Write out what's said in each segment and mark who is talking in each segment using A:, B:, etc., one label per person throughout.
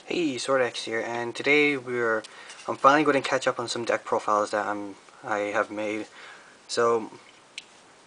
A: Hey, Sordex here, and today I'm finally going to catch up on some deck profiles that I have made. So,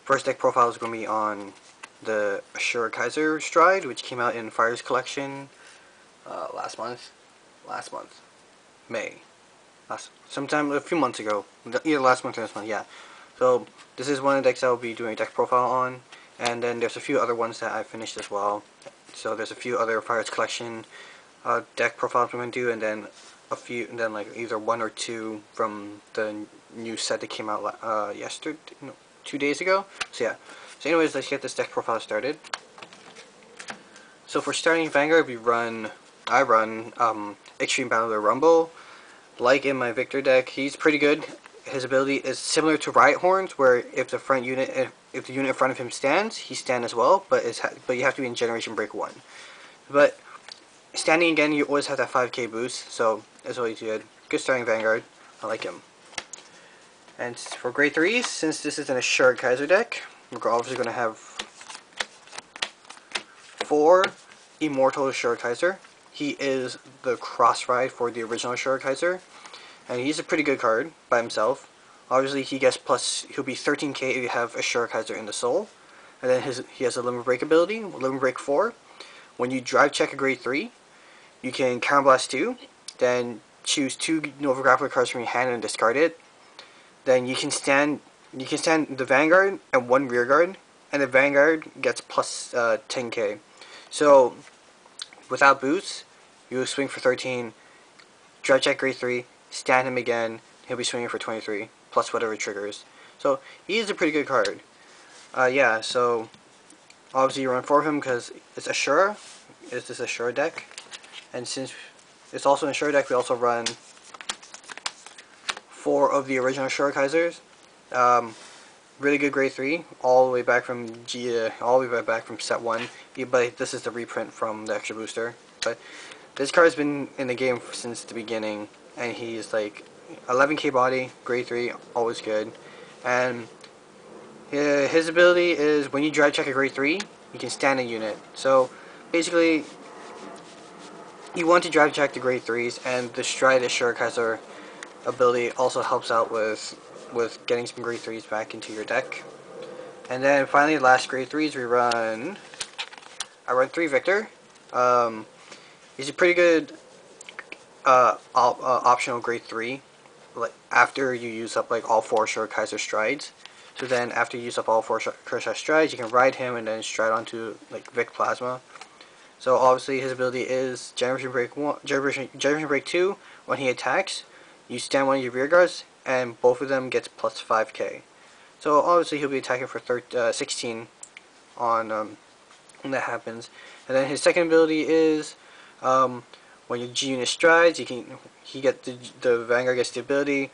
A: first deck profile is going to be on the Asura Kaiser Stride, which came out in Fire's Collection last month, May, sometime a few months ago, either last month or this month, yeah. So, this is one of the decks I will be doing a deck profile on, and then there's a few other ones that I finished as well. So there's a few other Fire's Collection deck profiles we're going to do, and then a few, and then like either one or two from the new set that came out yesterday, no, 2 days ago. So yeah. So anyways, let's get this deck profile started. So for starting Vanguard, I run Extreme Battle of the Runbhol. Like in my Victor deck, he's pretty good. His ability is similar to Riot Horns, where if the if the unit in front of him stands, he stands as well. But you have to be in Generation Break 1. But standing again, you always have that 5k boost, so that's always good. Good starting Vanguard. I like him. And for grade 3s, since this is an Asura Kaiser deck, we're obviously going to have 4 Immortal Asura Kaiser. He is the cross ride for the original Asura Kaiser, and he's a pretty good card by himself. Obviously, he'll be 13k if you have Asura Kaiser in the soul, and then he has a Limit Break ability, Limit Break 4. When you drive check a grade 3, you can Counterblast 2, then choose 2 Nova Grappler cards from your hand and discard it. Then you can stand the Vanguard and 1 Rear Guard, and the Vanguard gets plus 10k. So without boost, you swing for 13, drive check grade 3, stand him again, he'll be swinging for 23, plus whatever triggers. So he is a pretty good card. Yeah, so obviously you run 4 of him because it's Asura. It's this Asura deck. And since it's also an Asura deck, we also run 4 of the original Asura Kaisers. Really good grade 3, all the way back from set 1. But this is the reprint from the extra booster. But this card's been in the game since the beginning, and he's like 11k body, grade 3, always good. And his ability is when you drive check a grade 3, you can stand a unit. So basically, you want to drive check the grade 3s, and the Stride Asura Kaiser ability also helps out with getting some grade 3s back into your deck. And then finally, last grade 3s I run 3 Victor. He's a pretty good optional grade 3, like after you use up like all 4 Asura Kaiser Strides. So then after you use up all 4 Kaiser Strides, you can ride him and then stride onto like Victoplasma. So obviously his ability is Generation Break 2. When he attacks, you stand one of your rear guards, and both of them gets plus 5k. So obviously he'll be attacking for 16 on when that happens. And then his second ability is when your G unit strides, the Vanguard gets the ability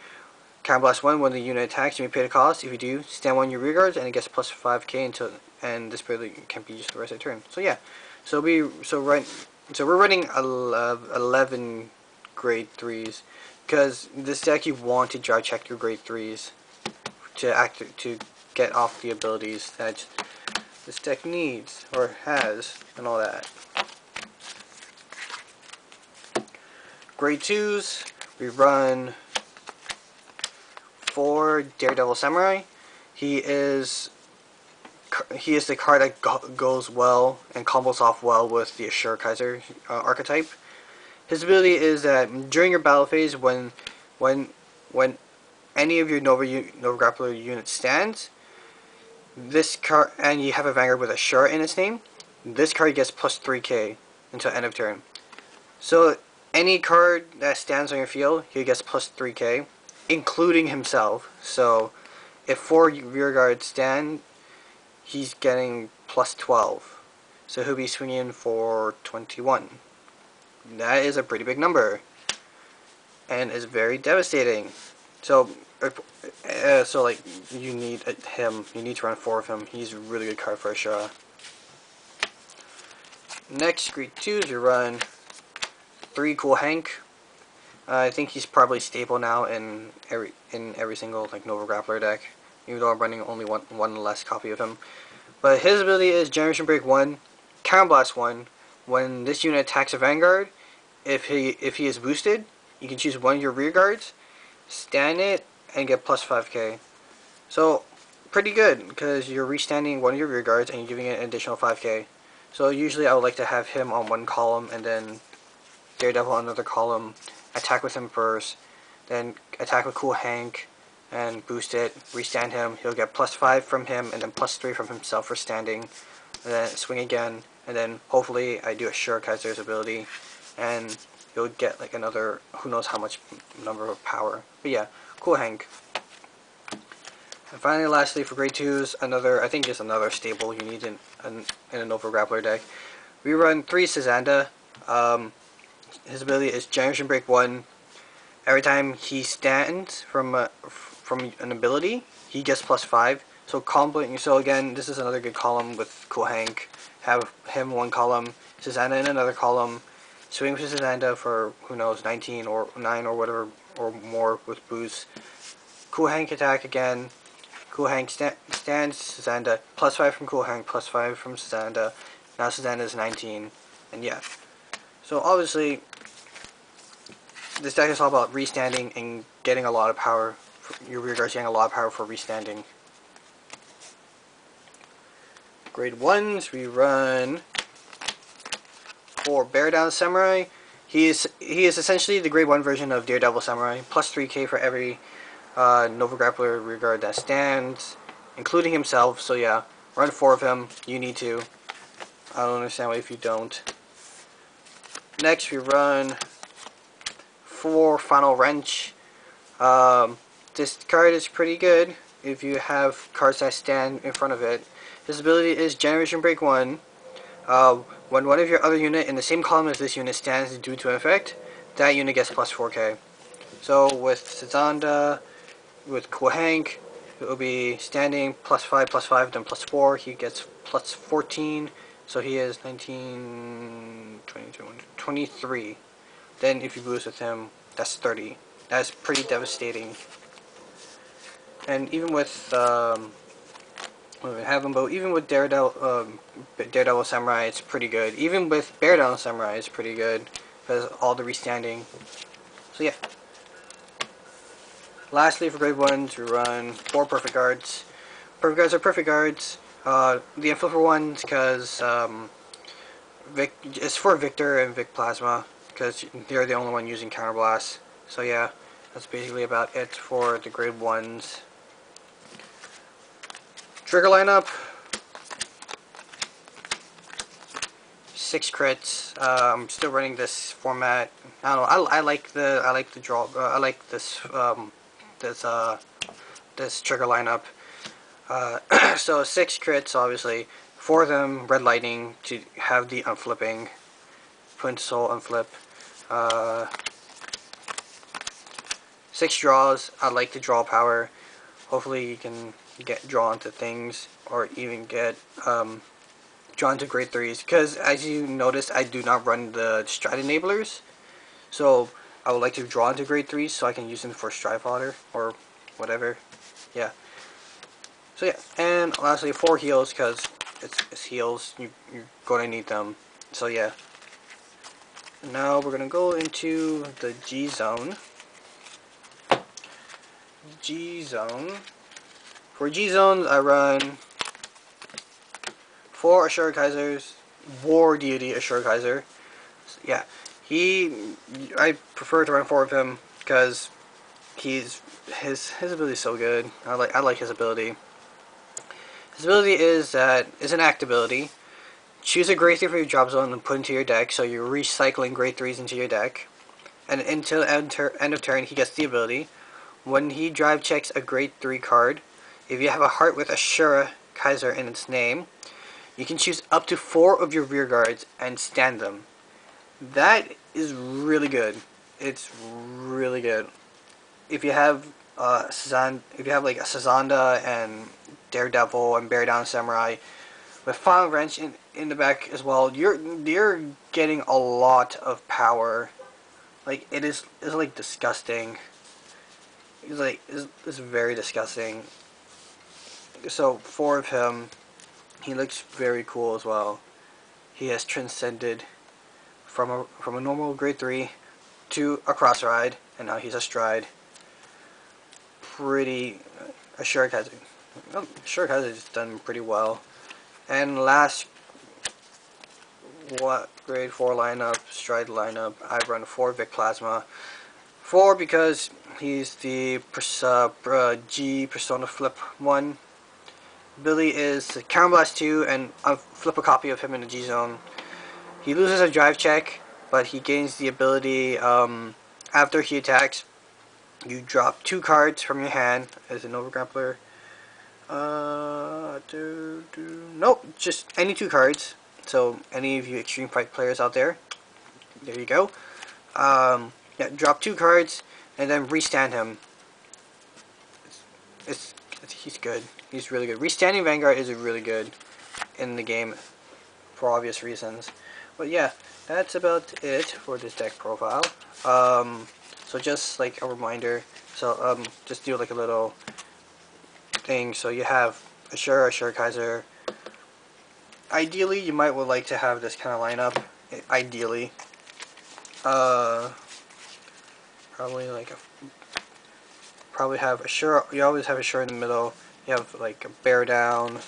A: Counterblast 1 when the unit attacks. You may pay the cost. If you do, stand one of your rear guards, and it gets plus 5k and this ability can be used for the rest of the turn. So yeah. So we're running 11 grade 3s because this deck you want to drive check your grade 3s to get off the abilities that this deck needs or has and all that. Grade 2s, we run 4 Daredevil Samurai. He is the card that goes well and combos off well with the Asura Kaiser archetype. His ability is that during your battle phase, when any of your Nova Grappler units stands, this card, and you have a Vanguard with Asura in its name, this card gets plus 3k until end of turn. So any card that stands on your field, he gets plus 3k, including himself. So if 4 rear guards stand, he's getting plus 12. So he'll be swinging for 21. That is a pretty big number. And is very devastating. So, like, you need him. You need to run 4 of him. He's a really good card for Asura. Next, grade 2s, you run 3 Cool Hank. I think he's probably stable now in every single like Nova Grappler deck, even though I'm running only one less copy of him. But his ability is Generation Break 1, Counterblast 1. When this unit attacks a Vanguard, if he is boosted, you can choose one of your rear guards, stand it, and get plus 5k. So pretty good because you're restanding one of your rear guards and you're giving it an additional 5k. So usually I would like to have him on one column and then Daredevil on another column. Attack with him first, then attack with Cool Hank and boost it. Restand him. He'll get plus 5 from him and then plus 3 from himself for standing. And then swing again. And then hopefully I do Asura Kaiser's ability and you'll get like another who knows how much number of power. But yeah, Cool Hank. And finally, lastly, for grade 2s, I think just another staple you need in a Nova Grappler deck. We run 3 Sazanda. His ability is Generation Break 1. Every time he stands from an ability, he gets plus 5. So again, this is another good column with Cool Hank. Have him one column, Sazanda in another column. Swing for Sazanda for, who knows, 19 or 9 or whatever, or more with boost. Cool Hank attack again. Cool Hank stands Sazanda, plus 5 from Cool Hank, plus 5 from Sazanda. Now Sazanda is 19, and yeah. So obviously, this deck is all about restanding and getting a lot of power. Your rear guards getting a lot of power for restanding. Grade 1s, we run for Daredevil Samurai. He is essentially the grade 1 version of Daredevil Samurai, plus 3k for every Nova Grappler rear guard that stands, including himself. So yeah, run 4 of him. You need to. I don't understand why if you don't. Next we run 4 Final Wrench. This card is pretty good if you have cards that stand in front of it. His ability is Generation Break 1. When one of your other unit in the same column as this unit stands due to an effect, that unit gets plus 4k. So with Sazanda, with Cool Hank, it will be standing plus 5, then plus 4. He gets plus 14. So he is 19, 22, 23. Then if you boost with him, that's 30. That's pretty devastating. And even with even with Daredevil Samurai, it's pretty good. Even with Daredevil Samurai, it's pretty good because all the restanding. So yeah. Lastly, for grade 1s, we run 4 Perfect Guards. Perfect Guards are perfect guards. The Inflipper ones, because it's for Victor and Victoplasma, because they're the only one using Counterblast. So yeah, that's basically about it for the grade 1s. Trigger lineup: 6 crits. I'm still running this format. I don't know. I like the draw. I like this this trigger lineup. So 6 crits, obviously. 4 of them red lightning to have the unflipping. Put into soul unflip. 6 draws. I like the draw power. Hopefully you can get drawn to things, or even get drawn to grade 3s, because as you notice, I do not run the stride enablers, so I would like to draw into grade 3s so I can use them for stride fodder or whatever. Yeah. So yeah, and lastly 4 heals, because it's heals, you're going to need them. So yeah. Now we're going to go into the G zone. For G zones, I run 4 Asura Kaisers, War Deity Asura Kaiser. Yeah, I prefer to run 4 of him because his ability is so good. I like his ability. His ability is an act ability. Choose a grade 3 for your drop zone and put into your deck, so you're recycling grade 3s into your deck. And until end of turn, he gets the ability. When he drive checks a grade 3 card, if you have a heart with Asura Kaiser in its name, you can choose up to 4 of your rear guards and stand them. That is really good. It's really good. If you have like a Sazanda and Daredevil and Daredevil Samurai with Final Wrench in the back as well, you're getting a lot of power. Like it's like disgusting. It's very disgusting. So 4 of him, he looks very cool as well. He has transcended from a normal grade 3 to a cross ride, and now he's a stride. Asura Kaiser. Asura Kaiser has done pretty well. And last, grade 4 lineup, stride lineup, I run 4 Victoplasma. 4 because he's the G Persona Flip 1. Billy is Counterblast 2, and I flip a copy of him in the G zone. He loses a drive check, but he gains the ability, after he attacks, you drop 2 cards from your hand as a Nova Grappler. Nope, just any 2 cards. So, any of you Extreme Fight players out there, there you go. Yeah, drop 2 cards, and then restand him. He's good. He's really good. Restanding Vanguard is really good in the game for obvious reasons. But yeah, that's about it for this deck profile. So just like a reminder, so just do like a little thing. So you have Asura Kaiser. Ideally, you might would like to have this kind of lineup. Ideally, probably have Asura. You always have Asura in the middle. You have like a bear down.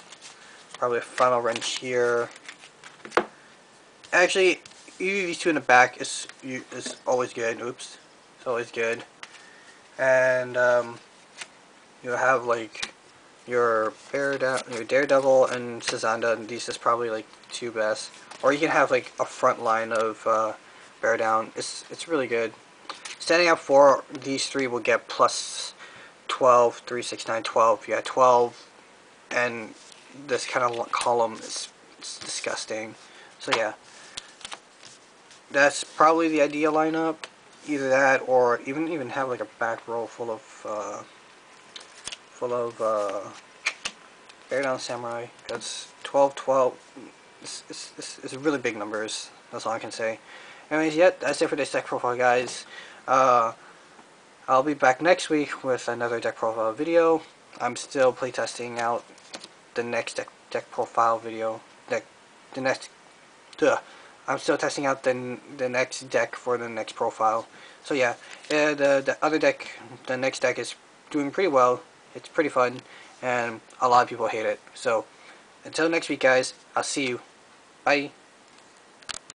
A: Probably a final wrench here. Actually, either these 2 in the back is always good. Oops, it's always good. And you have like your bear down, your Daredevil, and Sazanda. And these is probably like 2 best. Or you can have like a front line of bear down. It's really good. Standing up 4, these 3 will get plus 12, 3, 6, 9, 12. Yeah, 12. And this kind of column is disgusting. So yeah, that's probably the ideal lineup. Either that, or even have like a back row full of Daredevil Samurai. That's 12, 12. It's really big numbers. That's all I can say. Anyways, yeah, that's it for this deck profile, guys. I'll be back next week with another deck profile video. I'm still playtesting out the next deck profile video. I'm still testing out the next deck for the next profile. So yeah, the other deck, the next deck is doing pretty well. It's pretty fun, and a lot of people hate it. So until next week, guys, I'll see you. Bye.